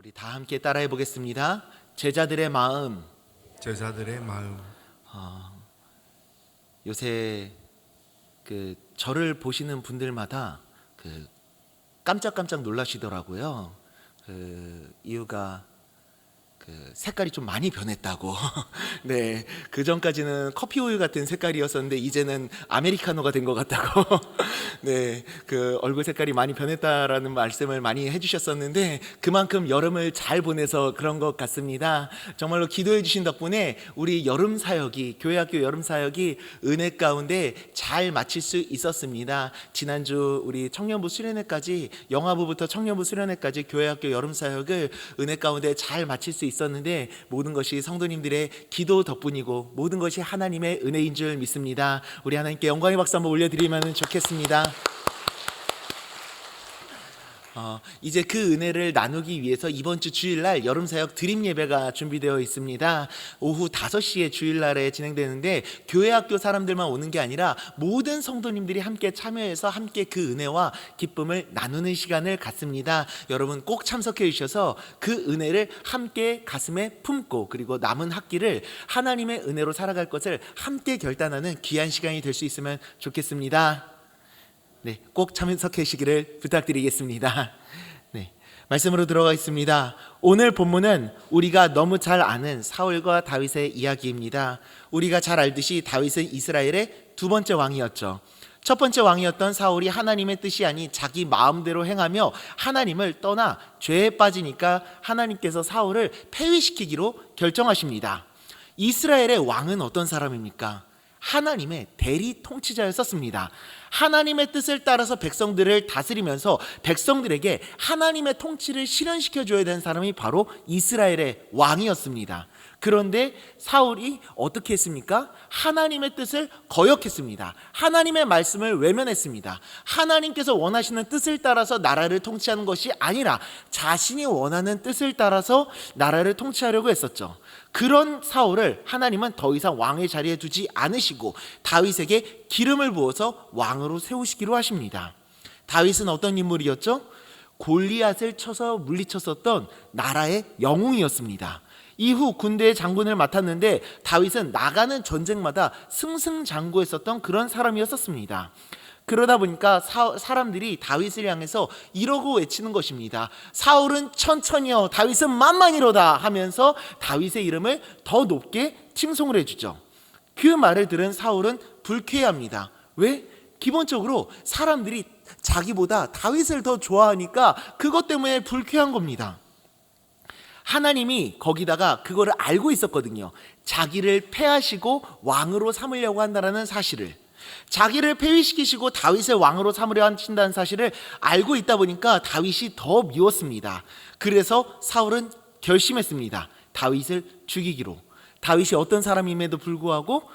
우리 다 함께 따라해 보겠습니다. 제자들의 마음. 제자들의 마음. 요새 저를 보시는 분들마다 깜짝깜짝 놀라시더라고요. 이유가 색깔이 좀 많이 변했다고. 네, 그 전까지는 커피 우유 같은 색깔이었었는데 이제는 아메리카노가 된 것 같다고. 네, 얼굴 색깔이 많이 변했다라는 말씀을 많이 해주셨었는데 그만큼 여름을 잘 보내서 그런 것 같습니다. 정말로 기도해 주신 덕분에 우리 여름 사역이, 교회학교 여름 사역이 은혜 가운데 잘 마칠 수 있었습니다. 지난주 우리 청년부 수련회까지, 영화부부터 청년부 수련회까지 교회학교 여름 사역을 은혜 가운데 잘 마칠 수 있었는데 모든 것이 성도님들의 기도 덕분이고 모든 것이 하나님의 은혜인 줄 믿습니다. 우리 하나님께 영광의 박수 한번 올려드리면 좋겠습니다. 이제 그 은혜를 나누기 위해서 이번 주 주일날 여름사역 드림 예배가 준비되어 있습니다. 오후 5시에 주일날에 진행되는데 교회학교 사람들만 오는 게 아니라 모든 성도님들이 함께 참여해서 함께 그 은혜와 기쁨을 나누는 시간을 갖습니다. 여러분 꼭 참석해 주셔서 그 은혜를 함께 가슴에 품고 그리고 남은 학기를 하나님의 은혜로 살아갈 것을 함께 결단하는 귀한 시간이 될 수 있으면 좋겠습니다. 네, 꼭 참석해 주시기를 부탁드리겠습니다. 네, 말씀으로 들어가겠습니다. 오늘 본문은 우리가 너무 잘 아는 사울과 다윗의 이야기입니다. 우리가 잘 알듯이 다윗은 이스라엘의 두 번째 왕이었죠. 첫 번째 왕이었던 사울이 하나님의 뜻이 아닌 자기 마음대로 행하며 하나님을 떠나 죄에 빠지니까 하나님께서 사울을 폐위시키기로 결정하십니다. 이스라엘의 왕은 어떤 사람입니까? 하나님의 대리 통치자였었습니다. 하나님의 뜻을 따라서 백성들을 다스리면서 백성들에게 하나님의 통치를 실현시켜 줘야 되는 사람이 바로 이스라엘의 왕이었습니다. 그런데 사울이 어떻게 했습니까? 하나님의 뜻을 거역했습니다. 하나님의 말씀을 외면했습니다. 하나님께서 원하시는 뜻을 따라서 나라를 통치하는 것이 아니라 자신이 원하는 뜻을 따라서 나라를 통치하려고 했었죠. 그런 사울을 하나님은 더 이상 왕의 자리에 두지 않으시고 다윗에게 기름을 부어서 왕으로 세우시기로 하십니다. 다윗은 어떤 인물이었죠? 골리앗을 쳐서 물리쳤었던 나라의 영웅이었습니다. 이후 군대의 장군을 맡았는데 다윗은 나가는 전쟁마다 승승장구했었던 그런 사람이었습니다. 그러다 보니까 사람들이 다윗을 향해서 이러고 외치는 것입니다. 사울은 천천히요, 다윗은 만만이로다 하면서 다윗의 이름을 더 높게 칭송을 해주죠. 그 말을 들은 사울은 불쾌해합니다. 왜? 기본적으로 사람들이 자기보다 다윗을 더 좋아하니까 그것 때문에 불쾌한 겁니다. 하나님이 거기다가 그거를 알고 있었거든요. 자기를 폐하시고 왕으로 삼으려고 한다는 사실을, 자기를 폐위시키시고 다윗을 왕으로 삼으려 하신다는 사실을 알고 있다 보니까 다윗이 더 미웠습니다. 그래서 사울은 결심했습니다. 다윗을 죽이기로. 다윗이 어떤 사람임에도 불구하고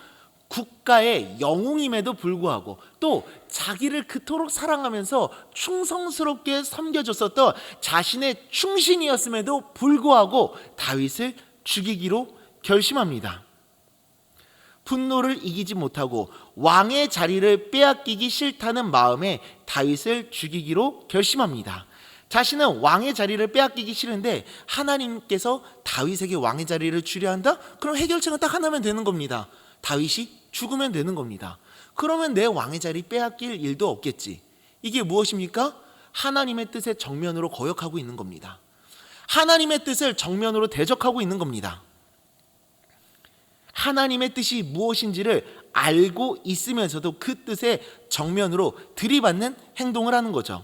국가의 영웅임에도 불구하고 또 자기를 그토록 사랑하면서 충성스럽게 섬겨줬었던 자신의 충신이었음에도 불구하고 다윗을 죽이기로 결심합니다. 분노를 이기지 못하고 왕의 자리를 빼앗기기 싫다는 마음에 다윗을 죽이기로 결심합니다. 자신은 왕의 자리를 빼앗기기 싫은데 하나님께서 다윗에게 왕의 자리를 주려 한다? 그럼 해결책은 딱 하나면 되는 겁니다. 다윗이 죽으면 되는 겁니다. 그러면 내 왕의 자리 빼앗길 일도 없겠지. 이게 무엇입니까? 하나님의 뜻에 정면으로 거역하고 있는 겁니다. 하나님의 뜻을 정면으로 대적하고 있는 겁니다. 하나님의 뜻이 무엇인지를 알고 있으면서도 그 뜻에 정면으로 들이받는 행동을 하는 거죠.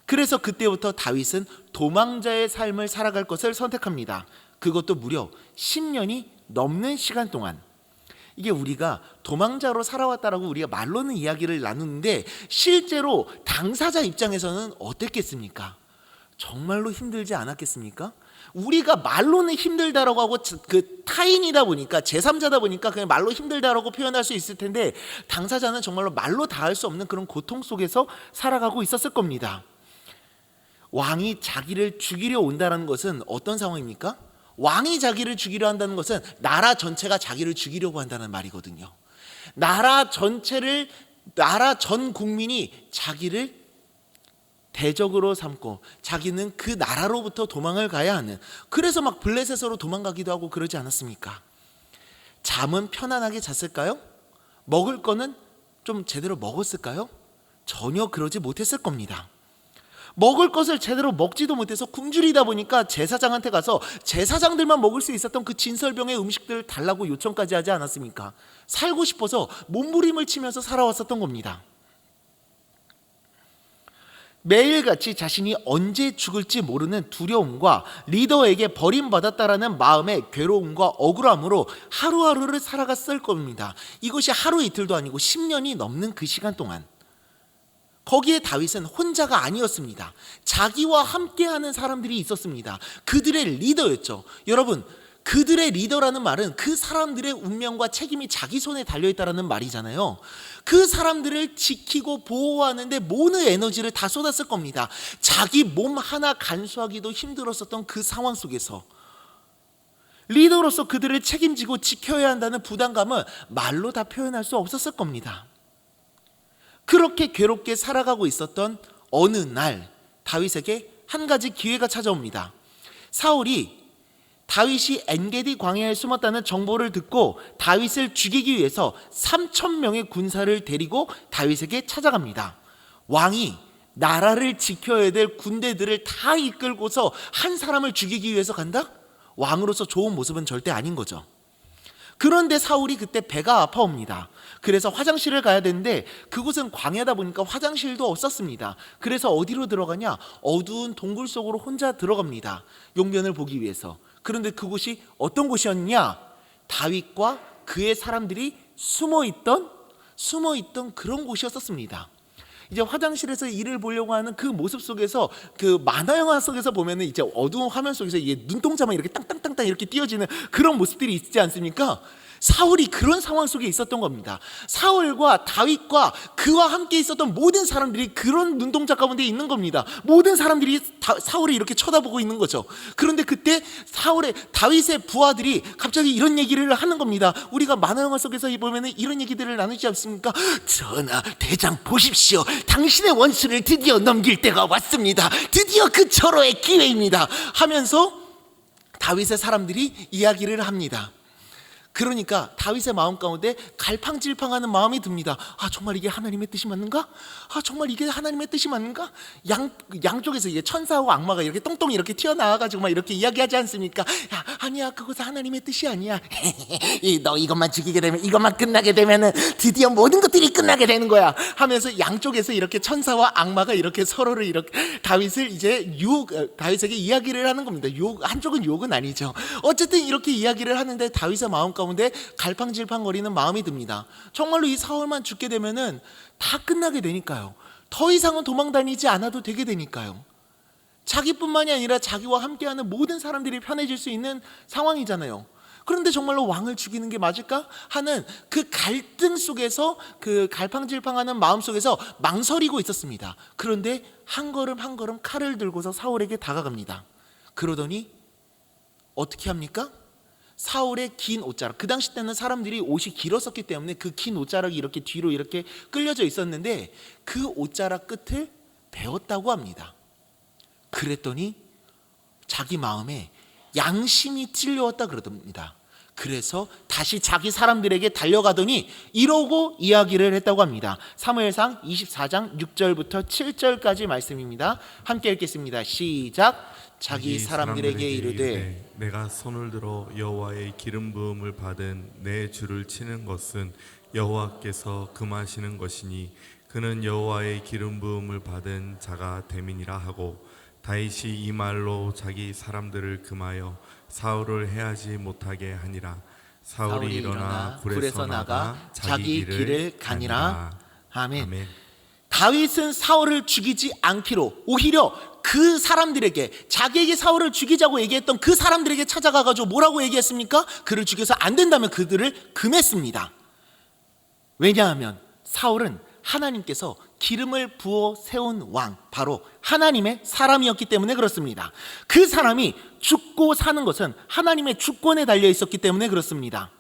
그래서 그때부터 다윗은 도망자의 삶을 살아갈 것을 선택합니다. 그것도 무려 10년이 넘는 시간 동안. 이게 우리가 도망자로 살아왔다라고 우리가 말로는 이야기를 나누는데 실제로 당사자 입장에서는 어땠겠습니까? 정말로 힘들지 않았겠습니까? 우리가 말로는 힘들다라고 하고 타인이다 보니까 제3자다 보니까 그냥 말로 힘들다라고 표현할 수 있을 텐데 당사자는 정말로 말로 다 할 수 없는 그런 고통 속에서 살아가고 있었을 겁니다. 왕이 자기를 죽이려 온다는 것은 어떤 상황입니까? 왕이 자기를 죽이려 한다는 것은 나라 전체가 자기를 죽이려고 한다는 말이거든요. 나라 전 국민이 자기를 대적으로 삼고 자기는 그 나라로부터 도망을 가야 하는, 그래서 막 블레셋으로 도망가기도 하고 그러지 않았습니까? 잠은 편안하게 잤을까요? 먹을 거는 좀 제대로 먹었을까요? 전혀 그러지 못했을 겁니다. 먹을 것을 제대로 먹지도 못해서 굶주리다 보니까 제사장한테 가서 제사장들만 먹을 수 있었던 그 진설병의 음식들을 달라고 요청까지 하지 않았습니까? 살고 싶어서 몸부림을 치면서 살아왔었던 겁니다. 매일같이 자신이 언제 죽을지 모르는 두려움과 리더에게 버림받았다라는 마음의 괴로움과 억울함으로 하루하루를 살아갔을 겁니다. 이것이 하루 이틀도 아니고 10년이 넘는 그 시간 동안. 거기에 다윗은 혼자가 아니었습니다. 자기와 함께하는 사람들이 있었습니다. 그들의 리더였죠. 여러분, 그들의 리더라는 말은 그 사람들의 운명과 책임이 자기 손에 달려있다는 말이잖아요. 그 사람들을 지키고 보호하는데 모든 에너지를 다 쏟았을 겁니다. 자기 몸 하나 간수하기도 힘들었었던 그 상황 속에서 리더로서 그들을 책임지고 지켜야 한다는 부담감은 말로 다 표현할 수 없었을 겁니다. 그렇게 괴롭게 살아가고 있었던 어느 날 다윗에게 한 가지 기회가 찾아옵니다. 사울이 다윗이 엔게디 광야에 숨었다는 정보를 듣고 다윗을 죽이기 위해서 3,000명의 군사를 데리고 다윗에게 찾아갑니다. 왕이 나라를 지켜야 될 군대들을 다 이끌고서 한 사람을 죽이기 위해서 간다? 왕으로서 좋은 모습은 절대 아닌 거죠. 그런데 사울이 그때 배가 아파옵니다. 그래서 화장실을 가야 되는데 그곳은 광야다 보니까 화장실도 없었습니다. 그래서 어디로 들어가냐? 어두운 동굴 속으로 혼자 들어갑니다. 용변을 보기 위해서. 그런데 그곳이 어떤 곳이었냐? 다윗과 그의 사람들이 숨어있던 그런 곳이었습니다. 이제 화장실에서 일을 보려고 하는 그 모습 속에서, 그 만화 영화 속에서 보면은 이제 어두운 화면 속에서 이게 눈동자만 이렇게 땅땅땅땅 이렇게 띄어지는 그런 모습들이 있지 않습니까? 사울이 그런 상황 속에 있었던 겁니다. 사울과 다윗과 그와 함께 있었던 모든 사람들이 그런 눈동자 가운데 있는 겁니다. 모든 사람들이 사울을 이렇게 쳐다보고 있는 거죠. 그런데 그때 다윗의 부하들이 갑자기 이런 얘기를 하는 겁니다. 우리가 만화 영화 속에서 보면 이런 얘기들을 나누지 않습니까? 전하, 대장 보십시오. 당신의 원수를 드디어 넘길 때가 왔습니다. 드디어 그 절호의 기회입니다. 하면서 다윗의 사람들이 이야기를 합니다. 그러니까 다윗의 마음 가운데 갈팡질팡하는 마음이 듭니다. 아, 정말 이게 하나님의 뜻이 맞는가? 아, 정말 이게 하나님의 뜻이 맞는가? 양쪽에서 이게 천사하고 악마가 이렇게 똥똥이 이렇게 튀어나와가지고 막 이렇게 이야기하지 않습니까? 야, 아니야, 그것은 하나님의 뜻이 아니야. 너 이것만 죽이게 되면, 이것만 끝나게 되면은 드디어 모든 것들이 끝나게 되는 거야. 하면서 양쪽에서 이렇게 천사와 악마가 이렇게 서로를 이렇게 다윗을 이제 다윗에게 이야기를 하는 겁니다. 한쪽은 욕은 아니죠. 어쨌든 이렇게 이야기를 하는데 다윗의 마음 가운데 갈팡질팡거리는 마음이 듭니다. 정말로 이 사울만 죽게 되면은 다 끝나게 되니까요. 더 이상은 도망 다니지 않아도 되게 되니까요. 자기뿐만이 아니라 자기와 함께하는 모든 사람들이 편해질 수 있는 상황이잖아요. 그런데 정말로 왕을 죽이는 게 맞을까 하는 그 갈등 속에서, 그 갈팡질팡하는 마음 속에서 망설이고 있었습니다. 그런데 한 걸음 한 걸음 칼을 들고서 사울에게 다가갑니다. 그러더니 어떻게 합니까? 사울의 긴 옷자락, 그 당시 때는 사람들이 옷이 길었었기 때문에 그 긴 옷자락이 이렇게 뒤로 이렇게 끌려져 있었는데 그 옷자락 끝을 베었다고 합니다. 그랬더니 자기 마음에 양심이 찔려왔다 그러답니다. 그래서 다시 자기 사람들에게 달려가더니 이러고 이야기를 했다고 합니다. 사무엘상 24장 6절부터 7절까지 말씀입니다. 함께 읽겠습니다. 시작. 자기 사람들에게 이르되 내가 손을 들어 여호와의 기름 부음을 받은 내 주를 치는 것은 여호와께서 금하시는 것이니 그는 여호와의 기름 부음을 받은 자가 됨이니라 하고, 다윗이 이 말로 자기 사람들을 금하여 사울을 해하지 못하게 하니라. 사울이 일어나 굴에서 나가 자기 길을 가니라. 아멘. 다윗은 사울을 죽이지 않기로 오히려 그 사람들에게, 자기에게 사울을 죽이자고 얘기했던 그 사람들에게 찾아가가지고 뭐라고 얘기했습니까? 그를 죽여서 안 된다면 그들을 금했습니다. 왜냐하면 사울은 하나님께서 기름을 부어 세운 왕, 바로 하나님의 사람이었기 때문에 그렇습니다. 그 사람이 죽고 사는 것은 하나님의 주권에 달려 있었기 때문에 그렇습니다.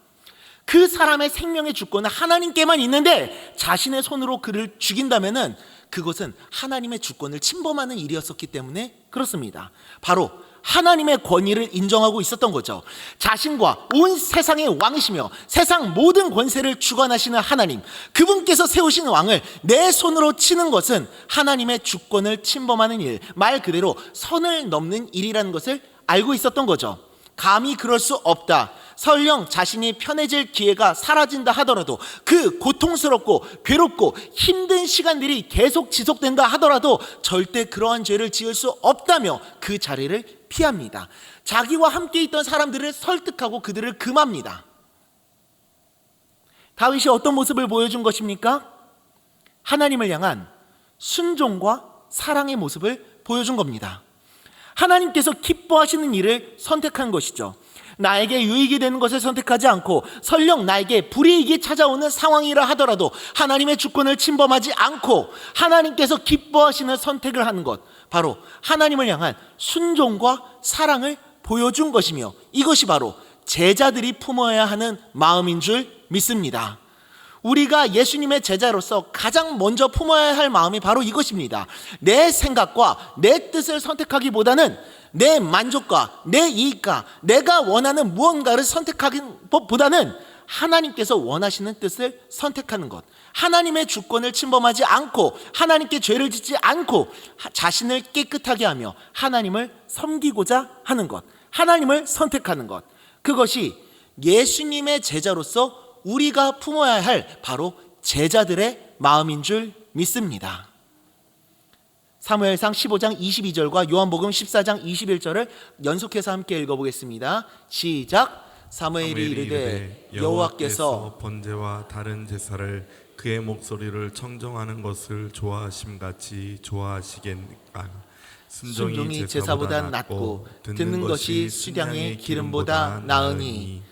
그 사람의 생명의 주권은 하나님께만 있는데 자신의 손으로 그를 죽인다면은 그것은 하나님의 주권을 침범하는 일이었었기 때문에 그렇습니다. 바로 하나님의 권위를 인정하고 있었던 거죠. 자신과 온 세상의 왕이시며 세상 모든 권세를 주관하시는 하나님, 그분께서 세우신 왕을 내 손으로 치는 것은 하나님의 주권을 침범하는 일, 말 그대로 선을 넘는 일이라는 것을 알고 있었던 거죠. 감히 그럴 수 없다. 설령 자신이 편해질 기회가 사라진다 하더라도, 그 고통스럽고 괴롭고 힘든 시간들이 계속 지속된다 하더라도 절대 그러한 죄를 지을 수 없다며 그 자리를 피합니다. 자기와 함께 있던 사람들을 설득하고 그들을 금합니다. 다윗이 어떤 모습을 보여준 것입니까? 하나님을 향한 순종과 사랑의 모습을 보여준 겁니다. 하나님께서 기뻐하시는 일을 선택한 것이죠. 나에게 유익이 되는 것을 선택하지 않고 설령 나에게 불이익이 찾아오는 상황이라 하더라도 하나님의 주권을 침범하지 않고 하나님께서 기뻐하시는 선택을 하는 것, 바로 하나님을 향한 순종과 사랑을 보여준 것이며, 이것이 바로 제자들이 품어야 하는 마음인 줄 믿습니다. 우리가 예수님의 제자로서 가장 먼저 품어야 할 마음이 바로 이것입니다. 내 생각과 내 뜻을 선택하기보다는 내 만족과 내 이익과 내가 원하는 무언가를 선택하기보다는 하나님께서 원하시는 뜻을 선택하는 것, 하나님의 주권을 침범하지 않고 하나님께 죄를 짓지 않고 자신을 깨끗하게 하며 하나님을 섬기고자 하는 것, 하나님을 선택하는 것, 그것이 예수님의 제자로서 우리가 품어야 할 바로 제자들의 마음인 줄 믿습니다. 사무엘상 15장 22절과 요한복음 14장 21절을 연속해서 함께 읽어보겠습니다. 시작. 사무엘이 이르되 여호와께서 번제와 다른 제사를 그의 목소리를 청정하는 것을 좋아하심같이 좋아하시겠는가. 순종이 제사보다 낫고 듣는 것이 수량의 기름보다 나으니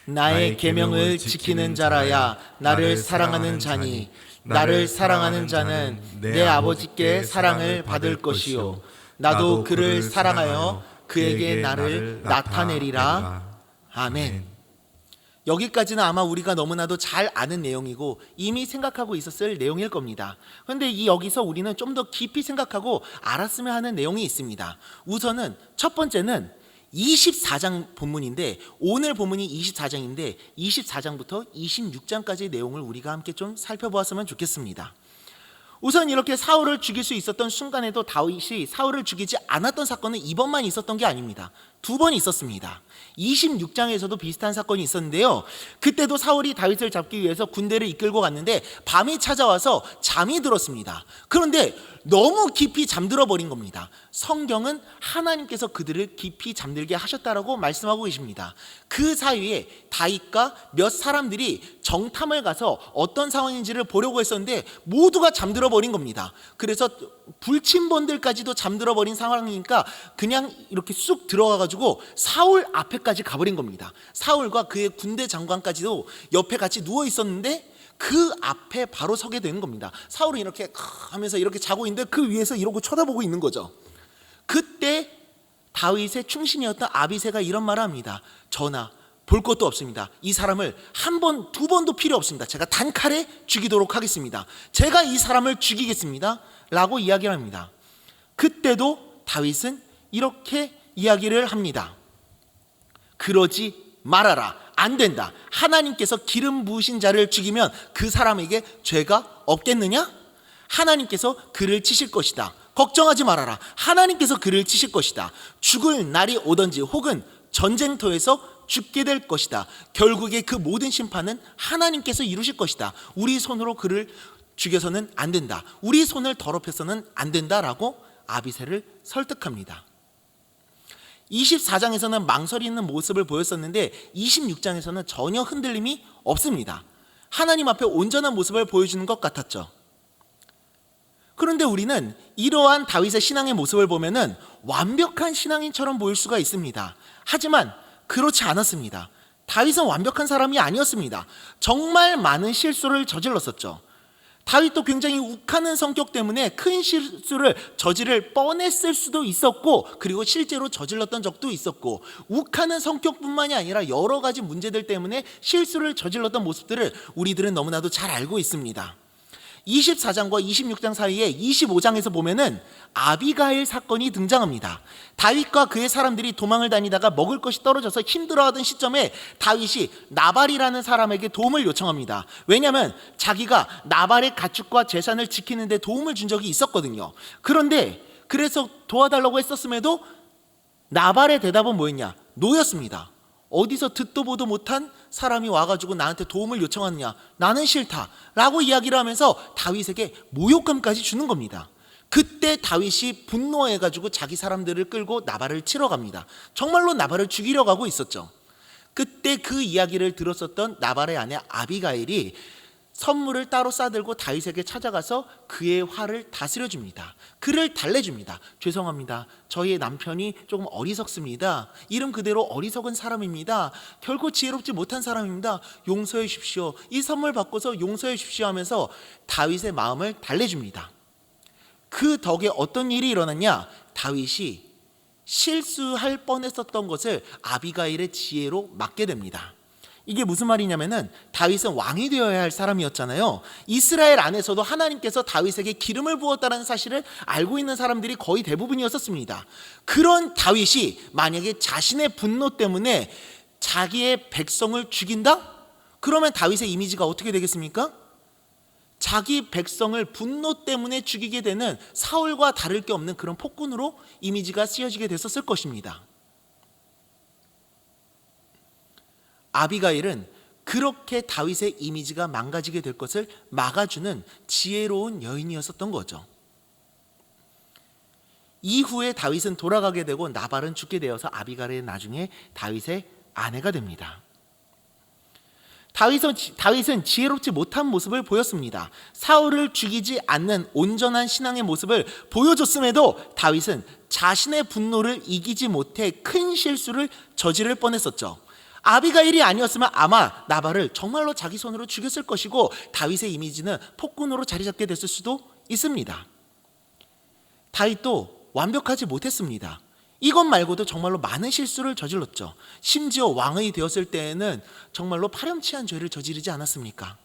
나의 계명을 지키는 자라야 나를 사랑하는 자니 나를 사랑하는 자는 내 아버지께 사랑을 받을 것이요 나도 그를 사랑하여 그에게 나를 나타내리라. 아멘. 여기까지는 아마 우리가 너무나도 잘 아는 내용이고 이미 생각하고 있었을 내용일 겁니다. 그런데 여기서 우리는 좀 더 깊이 생각하고 알았으면 하는 내용이 있습니다. 우선은 첫 번째는 24장 본문인데, 오늘 본문이 24장인데 24장부터 26장까지의 내용을 우리가 함께 좀 살펴보았으면 좋겠습니다. 우선 이렇게 사울을 죽일 수 있었던 순간에도 다윗이 사울을 죽이지 않았던 사건은 이번만 있었던 게 아닙니다. 두 번 있었습니다. 26장에서도 비슷한 사건이 있었는데요, 그때도 사울이 다윗을 잡기 위해서 군대를 이끌고 갔는데 밤이 찾아와서 잠이 들었습니다. 그런데 너무 깊이 잠들어 버린 겁니다. 성경은 하나님께서 그들을 깊이 잠들게 하셨다라고 말씀하고 계십니다. 그 사이에 다윗과 몇 사람들이 정탐을 가서 어떤 상황인지를 보려고 했었는데 모두가 잠들어 버린 겁니다. 그래서 불침번들까지도 잠들어 버린 상황이니까 그냥 이렇게 쑥 들어가가지고 사울 앞에까지 가버린 겁니다. 사울과 그의 군대 장관까지도 옆에 같이 누워 있었는데 그 앞에 바로 서게 되는 겁니다. 사울은 이렇게 하면서 이렇게 자고 있는데 그 위에서 이러고 쳐다보고 있는 거죠. 그때 다윗의 충신이었던 아비새가 이런 말을 합니다. 전하, 볼 것도 없습니다. 이 사람을 한 번, 두 번도 필요 없습니다. 제가 단칼에 죽이도록 하겠습니다. 제가 이 사람을 죽이겠습니다 라고 이야기를 합니다. 그때도 다윗은 이렇게 이야기를 합니다. 그러지 말아라. 안 된다. 하나님께서 기름 부으신 자를 죽이면 그 사람에게 죄가 없겠느냐? 하나님께서 그를 치실 것이다. 걱정하지 말아라. 하나님께서 그를 치실 것이다. 죽을 날이 오든지 혹은 전쟁터에서 죽게 될 것이다. 결국에 그 모든 심판은 하나님께서 이루실 것이다. 우리 손으로 그를 죽여서는 안 된다. 우리 손을 더럽혀서는 안 된다라고 아비새를 설득합니다. 24장에서는 망설이는 모습을 보였었는데 26장에서는 전혀 흔들림이 없습니다. 하나님 앞에 온전한 모습을 보여주는 것 같았죠. 그런데 우리는 이러한 다윗의 신앙의 모습을 보면은 완벽한 신앙인처럼 보일 수가 있습니다. 하지만 그렇지 않았습니다. 다윗은 완벽한 사람이 아니었습니다. 정말 많은 실수를 저질렀었죠. 다윗도 굉장히 욱하는 성격 때문에 큰 실수를 저지를 뻔했을 수도 있었고, 그리고 실제로 저질렀던 적도 있었고, 욱하는 성격뿐만이 아니라 여러 가지 문제들 때문에 실수를 저질렀던 모습들을 우리들은 너무나도 잘 알고 있습니다. 24장과 26장 사이에 25장에서 보면은 아비가일 사건이 등장합니다. 다윗과 그의 사람들이 도망을 다니다가 먹을 것이 떨어져서 힘들어하던 시점에 다윗이 나발이라는 사람에게 도움을 요청합니다. 왜냐하면 자기가 나발의 가축과 재산을 지키는 데 도움을 준 적이 있었거든요. 그런데 그래서 도와달라고 했었음에도 나발의 대답은 뭐였냐? 노였습니다. 어디서 듣도 보도 못한 사람이 와가지고 나한테 도움을 요청하느냐? 나는 싫다 라고 이야기를 하면서 다윗에게 모욕감까지 주는 겁니다. 그때 다윗이 분노해가지고 자기 사람들을 끌고 나발을 치러 갑니다. 정말로 나발을 죽이려 가고 있었죠. 그때 그 이야기를 들었었던 나발의 아내 아비가일이 선물을 따로 싸들고 다윗에게 찾아가서 그의 화를 다스려줍니다. 그를 달래줍니다. 죄송합니다. 저희의 남편이 조금 어리석습니다. 이름 그대로 어리석은 사람입니다. 결코 지혜롭지 못한 사람입니다. 용서해 주십시오. 이 선물 받고서 용서해 주십시오 하면서 다윗의 마음을 달래줍니다. 그 덕에 어떤 일이 일어났냐? 다윗이 실수할 뻔했었던 것을 아비가일의 지혜로 막게 됩니다. 이게 무슨 말이냐면은 다윗은 왕이 되어야 할 사람이었잖아요. 이스라엘 안에서도 하나님께서 다윗에게 기름을 부었다는 사실을 알고 있는 사람들이 거의 대부분이었었습니다. 그런 다윗이 만약에 자신의 분노 때문에 자기의 백성을 죽인다? 그러면 다윗의 이미지가 어떻게 되겠습니까? 자기 백성을 분노 때문에 죽이게 되는 사울과 다를 게 없는 그런 폭군으로 이미지가 쓰여지게 됐었을 것입니다. 아비가일은 그렇게 다윗의 이미지가 망가지게 될 것을 막아주는 지혜로운 여인이었었던 거죠. 이후에 다윗은 돌아가게 되고 나발은 죽게 되어서 아비가일은 나중에 다윗의 아내가 됩니다. 다윗은 지혜롭지 못한 모습을 보였습니다. 사울을 죽이지 않는 온전한 신앙의 모습을 보여줬음에도 다윗은 자신의 분노를 이기지 못해 큰 실수를 저지를 뻔했었죠. 아비가일이 아니었으면 아마 나발을 정말로 자기 손으로 죽였을 것이고 다윗의 이미지는 폭군으로 자리 잡게 됐을 수도 있습니다. 다윗도 완벽하지 못했습니다. 이것 말고도 정말로 많은 실수를 저질렀죠. 심지어 왕이 되었을 때에는 정말로 파렴치한 죄를 저지르지 않았습니까?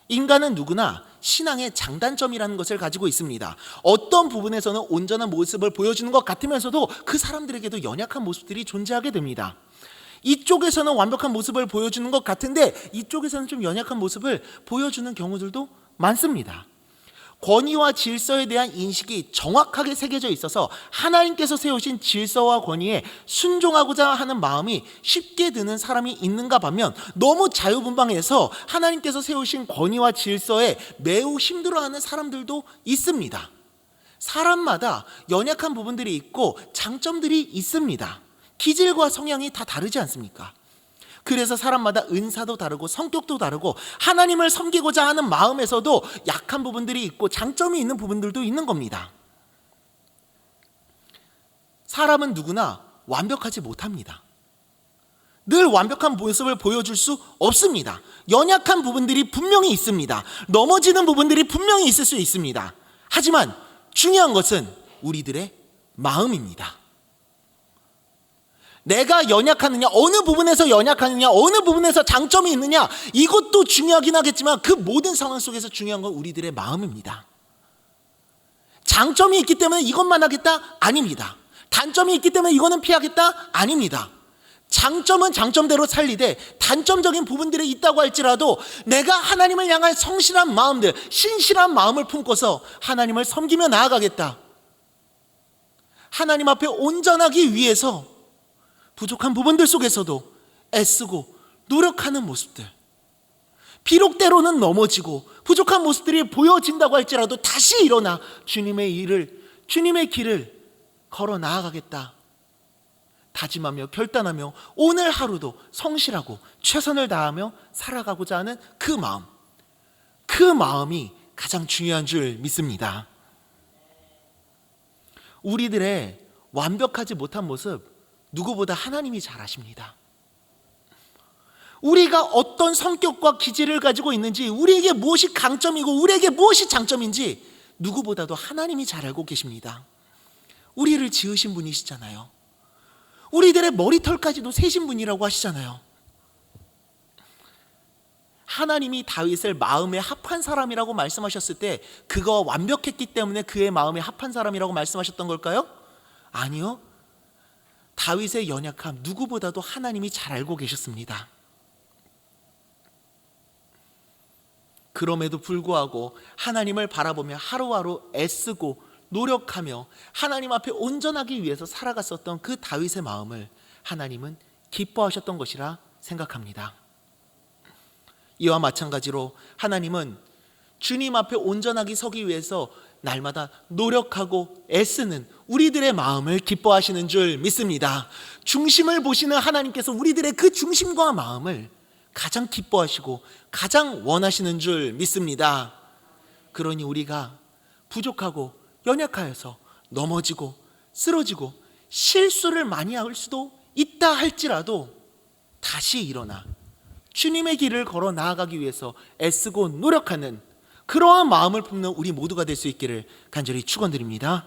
인간은 누구나 신앙의 장단점이라는 것을 가지고 있습니다. 어떤 부분에서는 온전한 모습을 보여주는 것 같으면서도 그 사람들에게도 연약한 모습들이 존재하게 됩니다. 이쪽에서는 완벽한 모습을 보여주는 것 같은데 이쪽에서는 좀 연약한 모습을 보여주는 경우들도 많습니다. 권위와 질서에 대한 인식이 정확하게 새겨져 있어서 하나님께서 세우신 질서와 권위에 순종하고자 하는 마음이 쉽게 드는 사람이 있는가 반면 너무 자유분방해서 하나님께서 세우신 권위와 질서에 매우 힘들어하는 사람들도 있습니다. 사람마다 연약한 부분들이 있고 장점들이 있습니다. 기질과 성향이 다 다르지 않습니까? 그래서 사람마다 은사도 다르고 성격도 다르고 하나님을 섬기고자 하는 마음에서도 약한 부분들이 있고 장점이 있는 부분들도 있는 겁니다. 사람은 누구나 완벽하지 못합니다. 늘 완벽한 모습을 보여줄 수 없습니다. 연약한 부분들이 분명히 있습니다. 넘어지는 부분들이 분명히 있을 수 있습니다. 하지만 중요한 것은 우리들의 마음입니다. 내가 연약하느냐, 어느 부분에서 연약하느냐, 어느 부분에서 장점이 있느냐, 이것도 중요하긴 하겠지만 그 모든 상황 속에서 중요한 건 우리들의 마음입니다. 장점이 있기 때문에 이것만 하겠다? 아닙니다. 단점이 있기 때문에 이거는 피하겠다? 아닙니다. 장점은 장점대로 살리되 단점적인 부분들이 있다고 할지라도 내가 하나님을 향한 성실한 마음들, 신실한 마음을 품고서 하나님을 섬기며 나아가겠다. 하나님 앞에 온전하기 위해서 부족한 부분들 속에서도 애쓰고 노력하는 모습들, 비록 때로는 넘어지고 부족한 모습들이 보여진다고 할지라도 다시 일어나 주님의 길을 걸어 나아가겠다 다짐하며 결단하며 오늘 하루도 성실하고 최선을 다하며 살아가고자 하는 그 마음이 가장 중요한 줄 믿습니다. 우리들의 완벽하지 못한 모습 누구보다 하나님이 잘 아십니다. 우리가 어떤 성격과 기질을 가지고 있는지, 우리에게 무엇이 강점이고 우리에게 무엇이 장점인지 누구보다도 하나님이 잘 알고 계십니다. 우리를 지으신 분이시잖아요. 우리들의 머리털까지도 세신 분이라고 하시잖아요. 하나님이 다윗을 마음에 합한 사람이라고 말씀하셨을 때 그거 완벽했기 때문에 그의 마음에 합한 사람이라고 말씀하셨던 걸까요? 아니요. 다윗의 연약함 누구보다도 하나님이 잘 알고 계셨습니다. 그럼에도 불구하고 하나님을 바라보며 하루하루 애쓰고 노력하며 하나님 앞에 온전하기 위해서 살아갔었던 그 다윗의 마음을 하나님은 기뻐하셨던 것이라 생각합니다. 이와 마찬가지로 하나님은 주님 앞에 온전하게 서기 위해서 날마다 노력하고 애쓰는 우리들의 마음을 기뻐하시는 줄 믿습니다. 중심을 보시는 하나님께서 우리들의 그 중심과 마음을 가장 기뻐하시고 가장 원하시는 줄 믿습니다. 그러니 우리가 부족하고 연약하여서 넘어지고 쓰러지고 실수를 많이 할 수도 있다 할지라도 다시 일어나 주님의 길을 걸어 나아가기 위해서 애쓰고 노력하는 그러한 마음을 품는 우리 모두가 될 수 있기를 간절히 축원드립니다.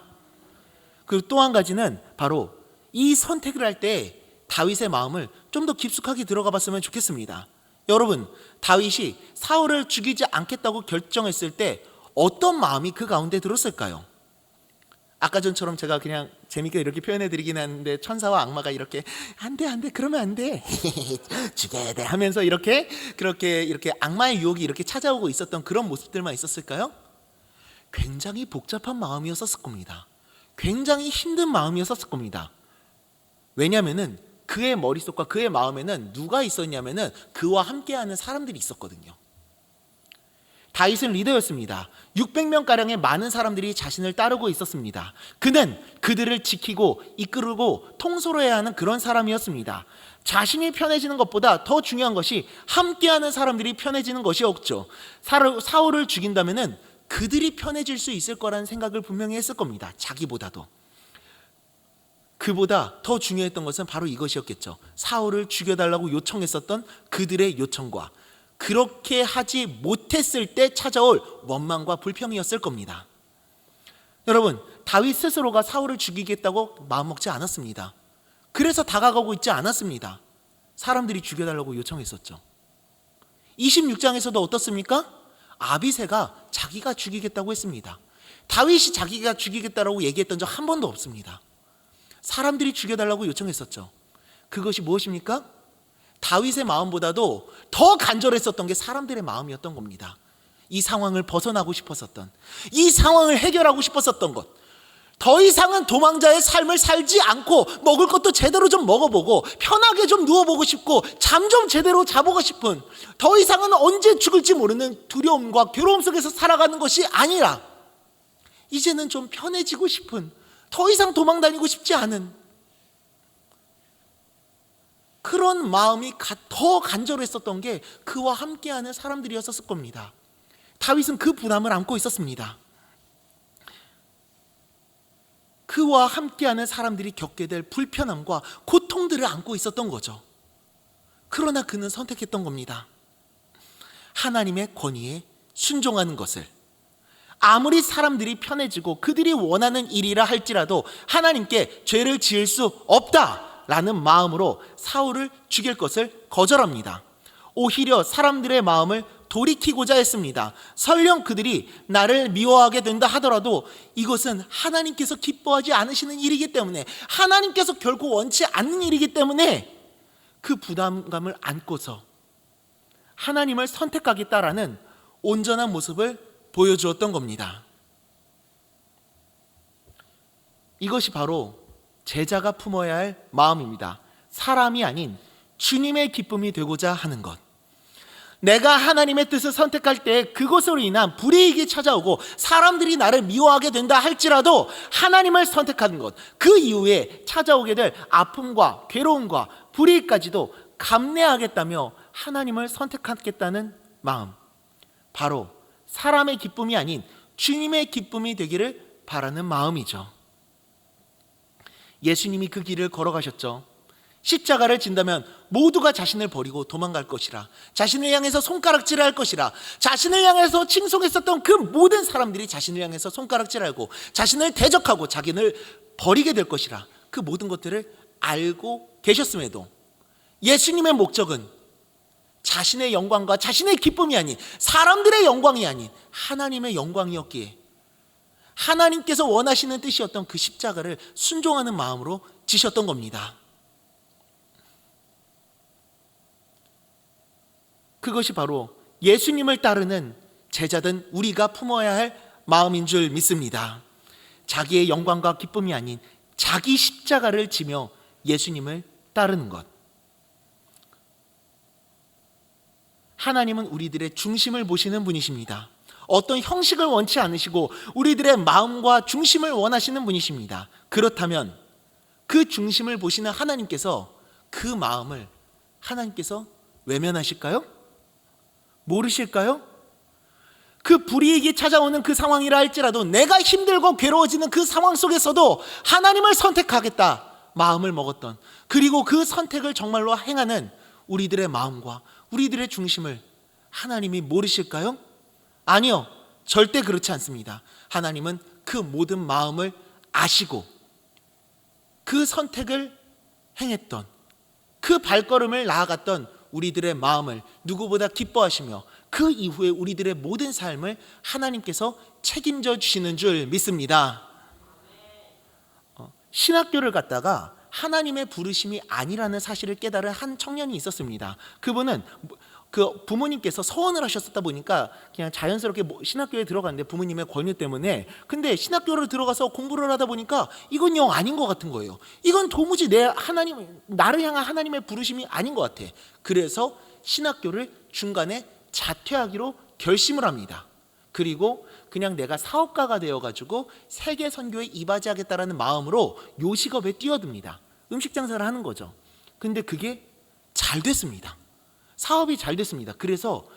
그리고 또 한 가지는 바로 이 선택을 할 때 다윗의 마음을 좀 더 깊숙하게 들어가 봤으면 좋겠습니다. 여러분, 다윗이 사울을 죽이지 않겠다고 결정했을 때 어떤 마음이 그 가운데 들었을까요? 아까 전처럼 제가 그냥 재밌게 이렇게 표현해 드리긴 하는데 천사와 악마가 이렇게 안돼 그러면 안돼 죽여야 돼 하면서 그렇게 악마의 유혹이 이렇게 찾아오고 있었던 그런 모습들만 있었을까요? 굉장히 복잡한 마음이었을 겁니다. 굉장히 힘든 마음이었을 겁니다. 왜냐하면은 그의 머릿속과 그의 마음에는 누가 있었냐면은 그와 함께하는 사람들이 있었거든요. 다윗은 리더였습니다. 600명가량의 많은 사람들이 자신을 따르고 있었습니다. 그는 그들을 지키고 이끌고 통솔해야 하는 그런 사람이었습니다. 자신이 편해지는 것보다 더 중요한 것이 함께하는 사람들이 편해지는 것이었죠. 사울을 죽인다면은 그들이 편해질 수 있을 거라는 생각을 분명히 했을 겁니다. 자기보다도. 그보다 더 중요했던 것은 바로 이것이었겠죠. 사울을 죽여달라고 요청했었던 그들의 요청과 그렇게 하지 못했을 때 찾아올 원망과 불평이었을 겁니다. 여러분, 다윗 스스로가 사울을 죽이겠다고 마음먹지 않았습니다. 그래서 다가가고 있지 않았습니다. 사람들이 죽여달라고 요청했었죠. 26장에서도 어떻습니까? 아비새가 자기가 죽이겠다고 했습니다. 다윗이 자기가 죽이겠다라고 얘기했던 적 한 번도 없습니다. 사람들이 죽여달라고 요청했었죠. 그것이 무엇입니까? 다윗의 마음보다도 더 간절했었던 게 사람들의 마음이었던 겁니다. 이 상황을 벗어나고 싶었었던, 이 상황을 해결하고 싶었었던 것, 더 이상은 도망자의 삶을 살지 않고 먹을 것도 제대로 좀 먹어보고 편하게 좀 누워보고 싶고 잠 좀 제대로 자보고 싶은, 더 이상은 언제 죽을지 모르는 두려움과 괴로움 속에서 살아가는 것이 아니라 이제는 좀 편해지고 싶은, 더 이상 도망다니고 싶지 않은 그런 마음이 더 간절했었던 게 그와 함께하는 사람들이었을 겁니다. 다윗은 그 부담을 안고 있었습니다. 그와 함께하는 사람들이 겪게 될 불편함과 고통들을 안고 있었던 거죠. 그러나 그는 선택했던 겁니다. 하나님의 권위에 순종하는 것을. 아무리 사람들이 편해지고 그들이 원하는 일이라 할지라도 하나님께 죄를 지을 수 없다라는 마음으로 사울을 죽일 것을 거절합니다. 오히려 사람들의 마음을 돌이키고자 했습니다. 설령 그들이 나를 미워하게 된다 하더라도 이것은 하나님께서 기뻐하지 않으시는 일이기 때문에, 하나님께서 결코 원치 않는 일이기 때문에 그 부담감을 안고서 하나님을 선택하겠다라는 온전한 모습을 보여주었던 겁니다. 이것이 바로 제자가 품어야 할 마음입니다. 사람이 아닌 주님의 기쁨이 되고자 하는 것. 내가 하나님의 뜻을 선택할 때 그것으로 인한 불이익이 찾아오고 사람들이 나를 미워하게 된다 할지라도 하나님을 선택하는 것, 그 이후에 찾아오게 될 아픔과 괴로움과 불이익까지도 감내하겠다며 하나님을 선택하겠다는 마음, 바로 사람의 기쁨이 아닌 주님의 기쁨이 되기를 바라는 마음이죠. 예수님이 그 길을 걸어가셨죠. 십자가를 진다면 모두가 자신을 버리고 도망갈 것이라, 자신을 향해서 손가락질을 할 것이라, 자신을 향해서 칭송했었던 그 모든 사람들이 자신을 향해서 손가락질하고 자신을 대적하고 자기를 버리게 될 것이라, 그 모든 것들을 알고 계셨음에도 예수님의 목적은 자신의 영광과 자신의 기쁨이 아닌, 사람들의 영광이 아닌 하나님의 영광이었기에 하나님께서 원하시는 뜻이었던 그 십자가를 순종하는 마음으로 지셨던 겁니다. 그것이 바로 예수님을 따르는 제자든 우리가 품어야 할 마음인 줄 믿습니다. 자기의 영광과 기쁨이 아닌 자기 십자가를 지며 예수님을 따르는 것. 하나님은 우리들의 중심을 보시는 분이십니다. 어떤 형식을 원치 않으시고 우리들의 마음과 중심을 원하시는 분이십니다. 그렇다면 그 중심을 보시는 하나님께서 그 마음을 하나님께서 외면하실까요? 모르실까요? 그 불이익이 찾아오는 그 상황이라 할지라도 내가 힘들고 괴로워지는 그 상황 속에서도 하나님을 선택하겠다 마음을 먹었던, 그리고 그 선택을 정말로 행하는 우리들의 마음과 우리들의 중심을 하나님이 모르실까요? 아니요, 절대 그렇지 않습니다. 하나님은 그 모든 마음을 아시고 그 선택을 행했던, 그 발걸음을 나아갔던 우리들의 마음을 누구보다 기뻐하시며 그 이후에 우리들의 모든 삶을 하나님께서 책임져 주시는 줄 믿습니다. 신학교를 갔다가 하나님의 부르심이 아니라는 사실을 깨달은 한 청년이 있었습니다. 그분은 그 부모님께서 서원을 하셨었다 보니까 그냥 자연스럽게 신학교에 들어갔는데 부모님의 권유 때문에, 근데 신학교를 들어가서 공부를 하다 보니까 이건 영 아닌 것 같은 거예요. 이건 도무지 나를 향한 하나님의 부르심이 아닌 것 같아. 그래서 신학교를 중간에 자퇴하기로 결심을 합니다. 그리고 그냥 내가 사업가가 되어가지고 세계 선교에 이바지하겠다라는 마음으로 요식업에 뛰어듭니다. 음식 장사를 하는 거죠. 근데 그게 잘 됐습니다. 사업이 잘 됐습니다. 그래서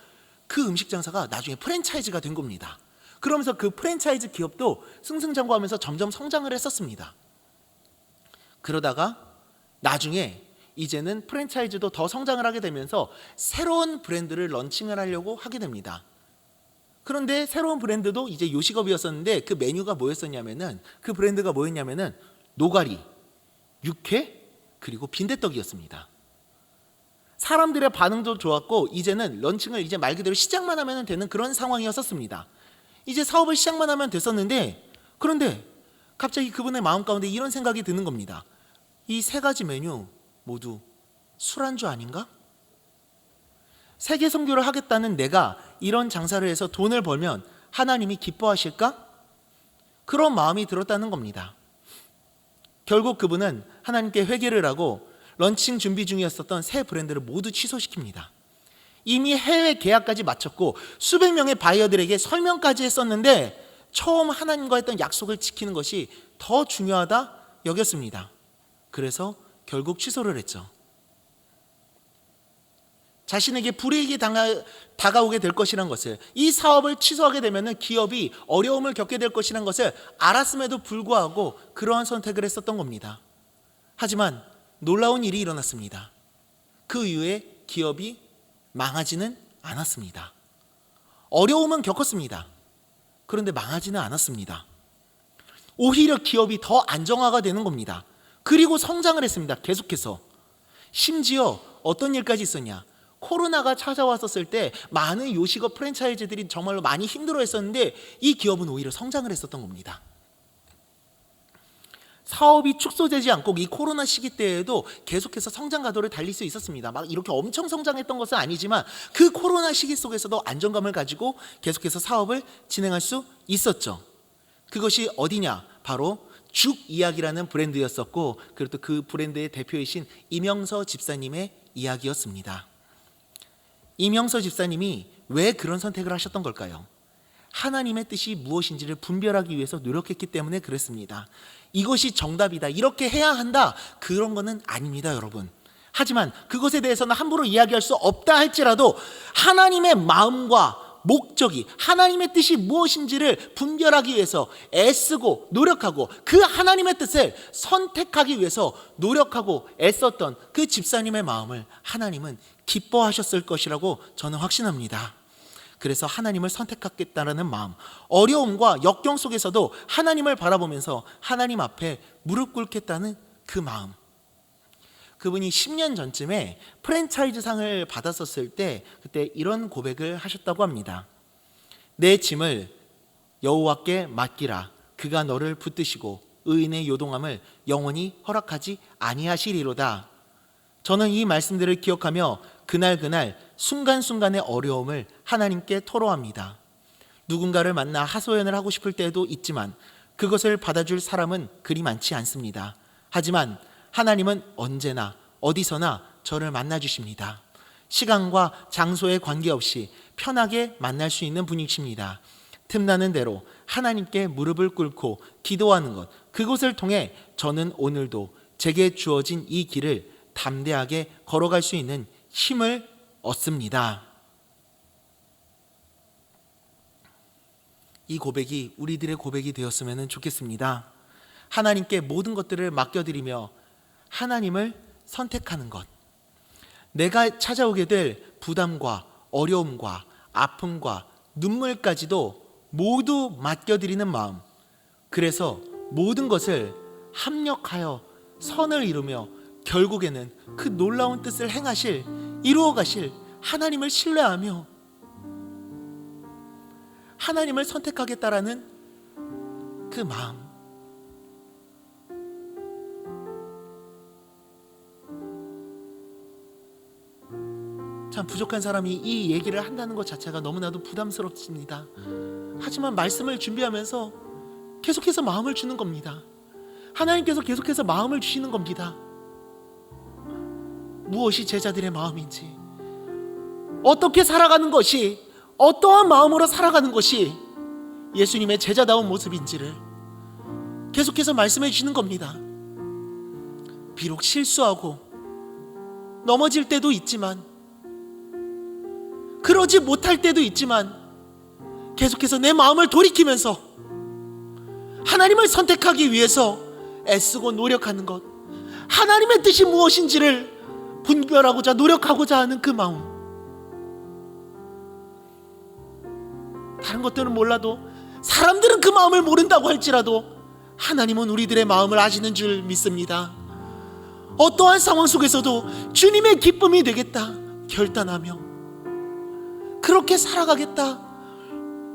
그 음식 장사가 나중에 프랜차이즈가 된 겁니다. 그러면서 그 프랜차이즈 기업도 승승장구하면서 점점 성장을 했었습니다. 그러다가 나중에 이제는 프랜차이즈도 더 성장을 하게 되면서 새로운 브랜드를 런칭을 하려고 하게 됩니다. 그런데 새로운 브랜드도 이제 요식업이었었는데 그 메뉴가 뭐였었냐면은, 그 브랜드가 뭐였냐면은 노가리, 육회, 그리고 빈대떡이었습니다. 사람들의 반응도 좋았고 이제는 런칭을 이제 말 그대로 시작만 하면 되는 그런 상황이었었습니다. 이제 사업을 시작만 하면 됐었는데, 그런데 갑자기 그분의 마음 가운데 이런 생각이 드는 겁니다. 이 세 가지 메뉴 모두 술안주 아닌가? 세계 선교를 하겠다는 내가 이런 장사를 해서 돈을 벌면 하나님이 기뻐하실까? 그런 마음이 들었다는 겁니다. 결국 그분은 하나님께 회개를 하고 런칭 준비 중이었었던 새 브랜드를 모두 취소시킵니다. 이미 해외 계약까지 마쳤고 수백 명의 바이어들에게 설명까지 했었는데 처음 하나님과 했던 약속을 지키는 것이 더 중요하다 여겼습니다. 그래서 결국 취소를 했죠. 자신에게 불이익이 다가오게 될 것이란 것을, 이 사업을 취소하게 되면 기업이 어려움을 겪게 될 것이란 것을 알았음에도 불구하고 그러한 선택을 했었던 겁니다. 하지만 놀라운 일이 일어났습니다. 그 이후에 기업이 망하지는 않았습니다. 어려움은 겪었습니다. 그런데 망하지는 않았습니다. 오히려 기업이 더 안정화가 되는 겁니다. 그리고 성장을 했습니다. 계속해서. 심지어 어떤 일까지 있었냐, 코로나가 찾아왔었을 때 많은 요식업 프랜차이즈들이 정말로 많이 힘들어했었는데 이 기업은 오히려 성장을 했었던 겁니다. 사업이 축소되지 않고 이 코로나 시기 때에도 계속해서 성장 가도를 달릴 수 있었습니다. 막 이렇게 엄청 성장했던 것은 아니지만 그 코로나 시기 속에서도 안정감을 가지고 계속해서 사업을 진행할 수 있었죠. 그것이 어디냐? 바로 죽 이야기라는 브랜드였었고, 그리고 또 그 브랜드의 대표이신 이명서 집사님의 이야기였습니다. 이명서 집사님이 왜 그런 선택을 하셨던 걸까요? 하나님의 뜻이 무엇인지를 분별하기 위해서 노력했기 때문에 그랬습니다. 이것이 정답이다, 이렇게 해야 한다, 그런 거는 아닙니다, 여러분. 하지만 그것에 대해서는 함부로 이야기할 수 없다 할지라도 하나님의 마음과 목적이, 하나님의 뜻이 무엇인지를 분별하기 위해서 애쓰고 노력하고 그 하나님의 뜻을 선택하기 위해서 노력하고 애썼던 그 집사님의 마음을 하나님은 기뻐하셨을 것이라고 저는 확신합니다. 그래서 하나님을 선택하겠다는 마음, 어려움과 역경 속에서도 하나님을 바라보면서 하나님 앞에 무릎 꿇겠다는 그 마음, 그분이 10년 전쯤에 프랜차이즈 상을 받았었을 때 그때 이런 고백을 하셨다고 합니다. 내 짐을 여호와께 맡기라. 그가 너를 붙드시고 의인의 요동함을 영원히 허락하지 아니하시리로다. 저는 이 말씀들을 기억하며 그날 순간순간의 어려움을 하나님께 토로합니다. 누군가를 만나 하소연을 하고 싶을 때도 있지만 그것을 받아줄 사람은 그리 많지 않습니다. 하지만 하나님은 언제나 어디서나 저를 만나주십니다. 시간과 장소에 관계없이 편하게 만날 수 있는 분이십니다. 틈나는 대로 하나님께 무릎을 꿇고 기도하는 것, 그것을 통해 저는 오늘도 제게 주어진 이 길을 담대하게 걸어갈 수 있는 힘을 얻습니다. 이 고백이 우리들의 고백이 되었으면 좋겠습니다. 하나님께 모든 것들을 맡겨드리며 하나님을 선택하는 것, 내가 찾아오게 될 부담과 어려움과 아픔과 눈물까지도 모두 맡겨드리는 마음, 그래서 모든 것을 합력하여 선을 이루며 결국에는 그 놀라운 뜻을 이루어 가실 하나님을 신뢰하며 하나님을 선택하겠다라는 그 마음, 참 부족한 사람이 이 얘기를 한다는 것 자체가 너무나도 부담스럽습니다. 하지만 말씀을 준비하면서 계속해서 마음을 주는 겁니다. 하나님께서 계속해서 마음을 주시는 겁니다. 무엇이 제자들의 마음인지, 어떻게 살아가는 것이, 어떠한 마음으로 살아가는 것이 예수님의 제자다운 모습인지를 계속해서 말씀해 주시는 겁니다. 비록 실수하고 넘어질 때도 있지만, 그러지 못할 때도 있지만 계속해서 내 마음을 돌이키면서 하나님을 선택하기 위해서 애쓰고 노력하는 것, 하나님의 뜻이 무엇인지를 분별하고자 노력하고자 하는 그 마음, 다른 것들은 몰라도, 사람들은 그 마음을 모른다고 할지라도 하나님은 우리들의 마음을 아시는 줄 믿습니다. 어떠한 상황 속에서도 주님의 기쁨이 되겠다 결단하며 그렇게 살아가겠다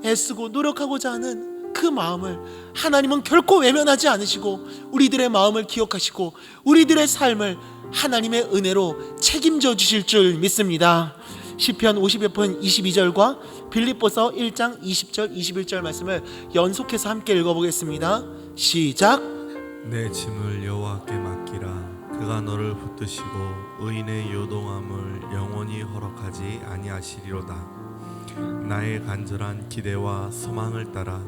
애쓰고 노력하고자 하는 그 마음을 하나님은 결코 외면하지 않으시고 우리들의 마음을 기억하시고 우리들의 삶을 하나님의 은혜로 책임져 주실 줄 믿습니다. 시편 50편 22절과 빌립보서 1장 20절 21절 말씀을 연속해서 함께 읽어보겠습니다. 시작. 내 짐을 여호와께 맡기라. 그가 너를 붙드시고 의인의 요동함을 영원히 허락하지 아니하시리로다. 나의 간절한 기대와 소망을 따라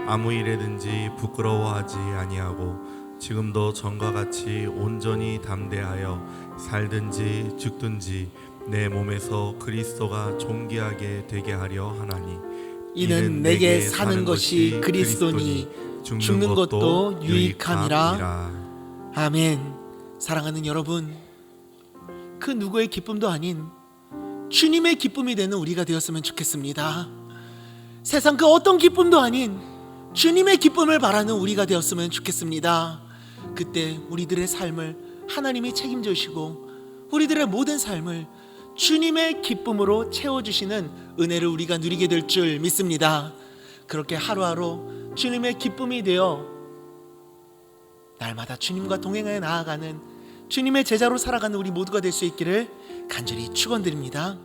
아무 일에든지 부끄러워하지 아니하고 지금도 전과 같이 온전히 담대하여 살든지 죽든지 내 몸에서 그리스도가 존귀하게 되게 하려 하나니 이는 내게 사는 것이 그리스도니 죽는 것도 유익함이라. 아멘. 사랑하는 여러분, 그 누구의 기쁨도 아닌 주님의 기쁨이 되는 우리가 되었으면 좋겠습니다. 세상 그 어떤 기쁨도 아닌 주님의 기쁨을 바라는 우리가 되었으면 좋겠습니다. 그때 우리들의 삶을 하나님이 책임져 주시고 우리들의 모든 삶을 주님의 기쁨으로 채워주시는 은혜를 우리가 누리게 될 줄 믿습니다. 그렇게 하루하루 주님의 기쁨이 되어 날마다 주님과 동행해 나아가는 주님의 제자로 살아가는 우리 모두가 될 수 있기를 간절히 축원드립니다.